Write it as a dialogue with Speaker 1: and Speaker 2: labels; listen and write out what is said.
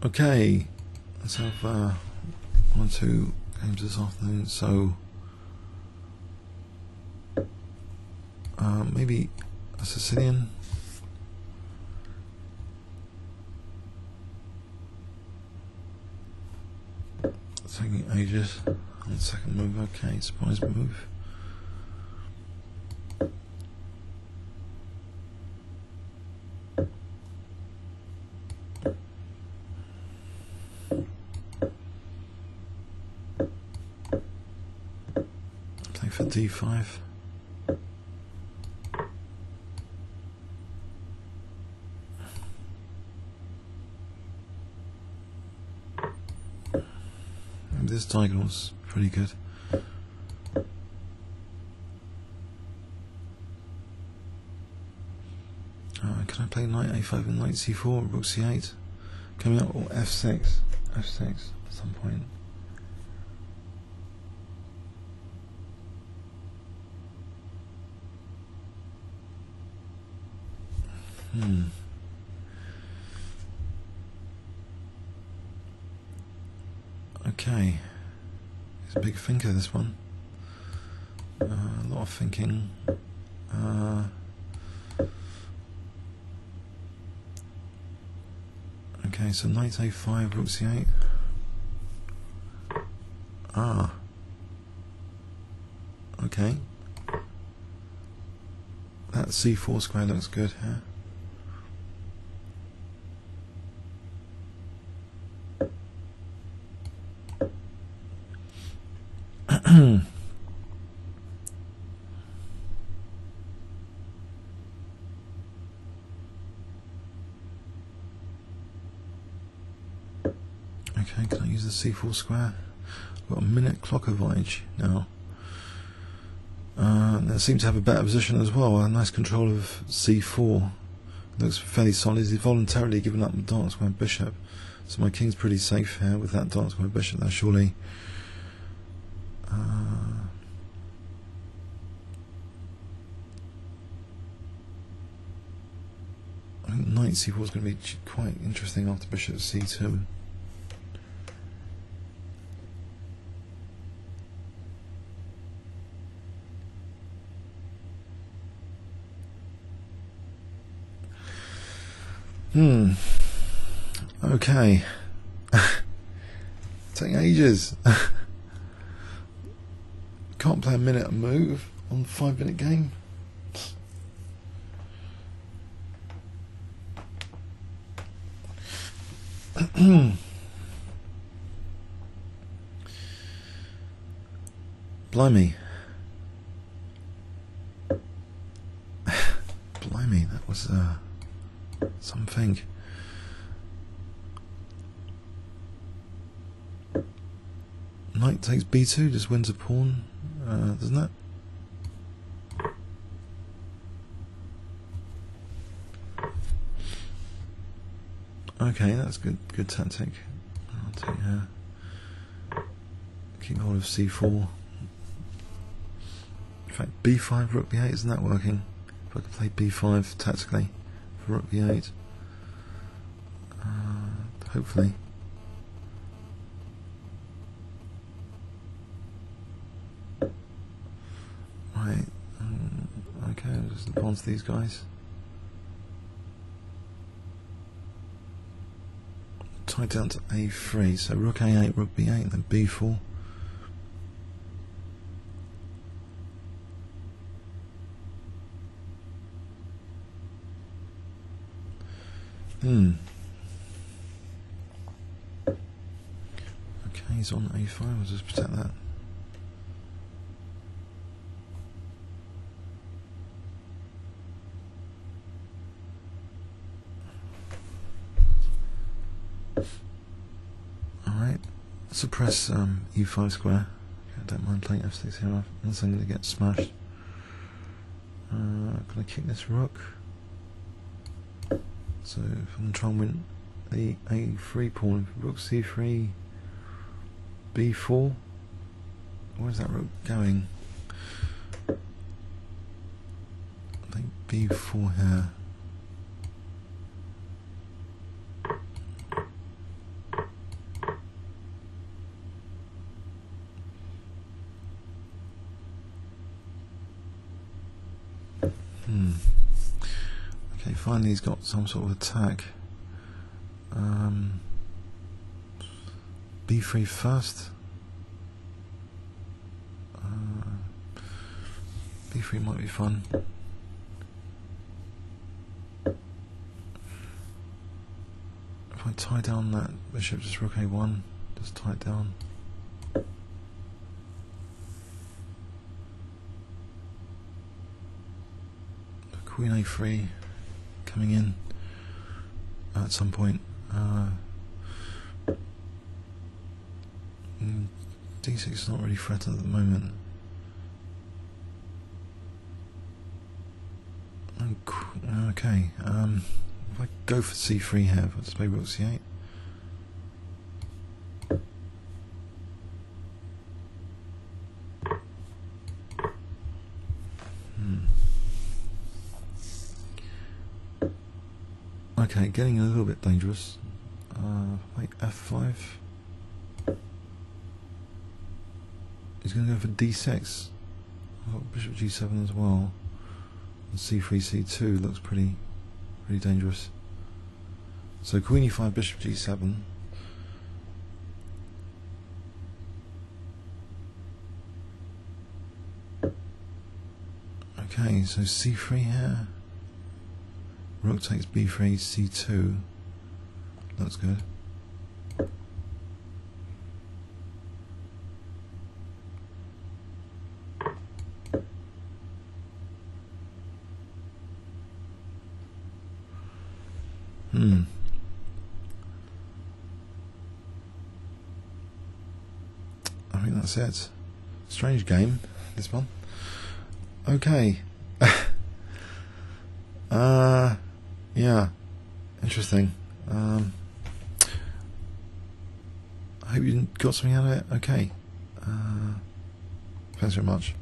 Speaker 1: Okay, let's have 1 or 2 games this afternoon. So maybe a Sicilian. It's taking ages. On the second move, okay, surprise move. Play for d5. This diagonal's pretty good. Can I play knight a5 and knight c4, rook c8 coming up, or f6 at some point? Okay, he's a big thinker, this one. A lot of thinking. Okay, so knight a5, rook c8. Okay. That c4 square looks good here. Okay, can I use the c4 square? I've got a minute clockovage now. They seem to have a better position as well. A nice control of c4. Looks fairly solid. He's voluntarily given up the dark square bishop. So my king's pretty safe here with that dark square bishop there, surely. I think knight c4 is going to be quite interesting after bishop c2. Okay. Taking ages. Can't play a minute and move on a 5-minute game. Blimey. Blimey, that was something. Knight takes b2, just wins a pawn, doesn't it? Okay, that's good tactic. I'll take her. Keep hold of c4. In fact, b5, rook b8, isn't that working? If I could play b5 tactically for rook b8. Hopefully. Right. Okay, I'll just advance these guys. Tied down to a3, so rook a8, rook b8, then b4. Okay, he's on a5, I'll just protect that. Alright, suppress e5 square. Okay, I don't mind playing f6 here, unless I'm going to get smashed. Can I kick this rook? So if I'm trying to win the a3 pawn, rook c3, b4. Where's that rook going? I think b4 here. Okay, finally he's got some sort of attack. B3 first. B3 might be fun. If I tie down that bishop, just rook A1, just tie it down. Queen A3 coming in at some point. D6 is not really threatened at the moment. Okay, if I go for C3 here, let's play rook C8. Okay, getting a little bit dangerous. Like F5. He's going to go for D6. I've got bishop G7 as well. And C3, C2 looks pretty dangerous. So Queen E5, bishop G7. Okay, so C3 here. Rook takes B3, C2. Looks good. I think that's it. Strange game, this one. Okay. Yeah, interesting. I hope you got something out of it. Okay. Thanks very much.